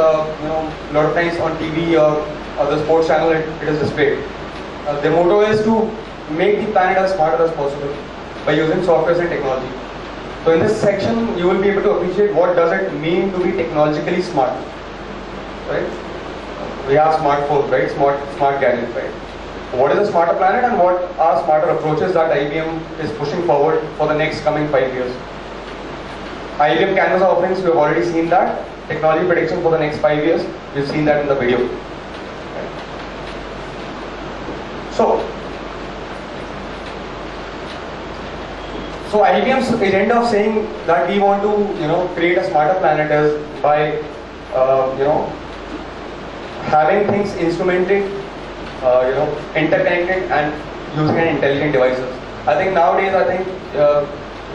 a lot of times on TV or other sports channel it is displayed. The motto is to make the planet as smarter as possible by using software and technology. So in this section, you will be able to appreciate what does it mean to be technologically smart, right? We have smartphones, right? Smart gadgets, right? What is a smarter planet and what are smarter approaches that IBM is pushing forward for the next coming 5 years? IBM Canvas offerings, we have already seen that. Technology prediction for the next 5 years, we've seen that in the video. Right. So IBM's agenda of saying that we want to, create a smarter planet is by, having things instrumented, interconnected and using an intelligent devices. I think nowadays,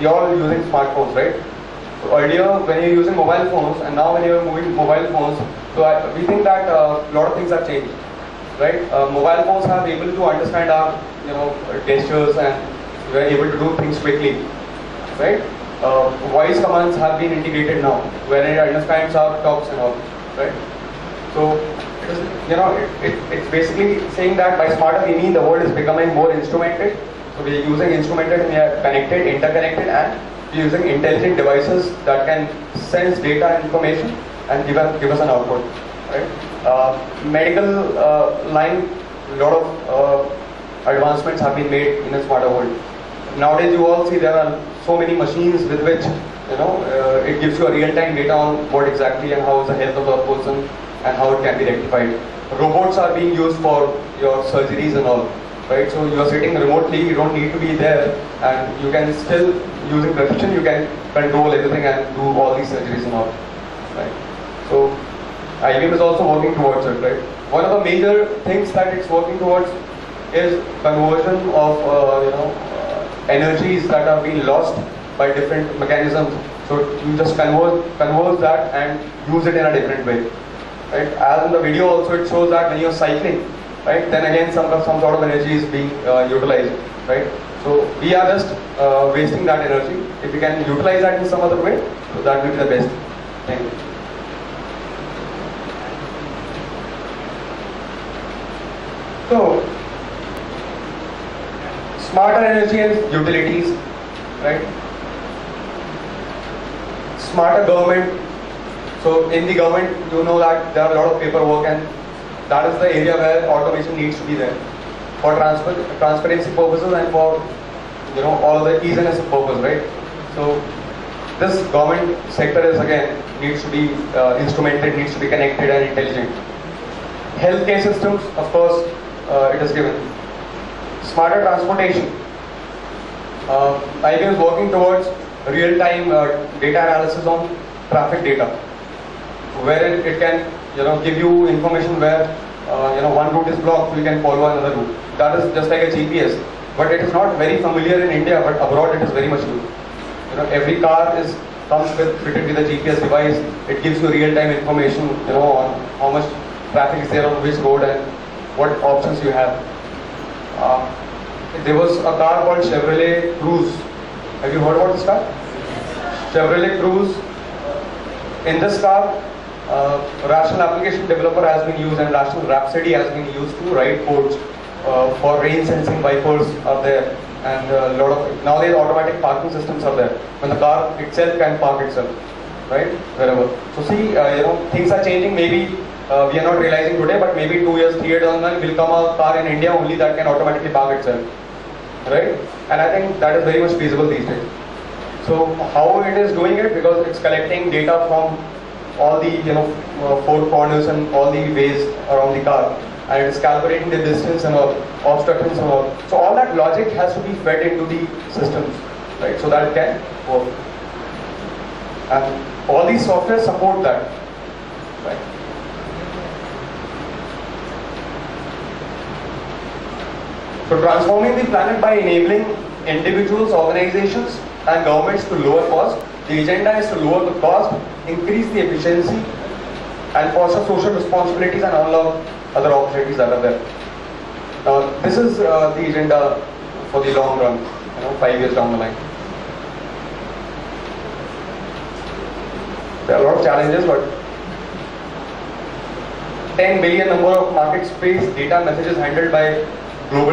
you're all using smartphones, right? So earlier, when you're using mobile phones, and now when you're moving mobile phones, so we think that a lot of things have changed, right? Mobile phones have able to understand our, gestures and we're able to do things quickly, right? Voice commands have been integrated now, where it understands our talks and all, right? So, it's basically saying that by smarter we mean the world is becoming more instrumented. So we are using instrumented, we are connected, interconnected, and we are using intelligent devices that can sense data and information and give us an output, right? Medical line, a lot of advancements have been made in a smarter world. Nowadays, you all see there are so many machines with which it gives you a real-time data on what exactly and how is the health of the person and how it can be rectified. Robots are being used for your surgeries and all, right? So you are sitting remotely, you don't need to be there, and you can still, using precision, you can control everything and do all these surgeries and all, right? So IBM is also working towards it, right? One of the major things that it's working towards is conversion of energies that are being lost by different mechanisms. So you just convert that and use it in a different way. Right? As in the video also it shows that when you're cycling, right, then again some sort of energy is being utilized, right? So we are just wasting that energy. If we can utilize that in some other way, so that will be the best thing. So smarter energy and utilities, right? Smarter government. So in the government, you know that there are a lot of paperwork, and that is the area where automation needs to be there for transparency purposes and for all the easiness of purpose, right? So this government sector is again needs to be instrumented, needs to be connected and intelligent. Healthcare systems, of course, it is given. Smarter transportation. IBM is working towards real-time data analysis on traffic data, wherein it can give you information where one route is blocked, so you can follow another route. That is just like a GPS, but it is not very familiar in India, but abroad it is very much used. Every car comes fitted with a GPS device. It gives you real-time information on how much traffic is there on which road and what options you have. There was a car called Chevrolet Cruze. Have you heard about this car? Chevrolet Cruze. In this car, Rational Application Developer has been used and Rational Rhapsody has been used to write codes for rain sensing wipers are there, and a lot of nowadays automatic parking systems are there. When the car itself can park itself, right, wherever. So see, things are changing. Maybe we are not realizing today, but maybe 2 years, 3 years down the line will come a car in India only that can automatically park itself, right? And I think that is very much feasible these days. So how it is doing it? Because it's collecting data from all the four corners and all the ways around the car, and it's calculating the distance and all, obstructions and all. So all that logic has to be fed into the systems, right? So that it can work. And all these software support that, right? So transforming the planet by enabling individuals, organizations and governments to lower cost. The agenda is to lower the cost, increase the efficiency and foster social responsibilities and unlock other opportunities that are there. Now this is the agenda for the long run, 5 years down the line. There are a lot of challenges, but 10 billion number of market space data messages handled by global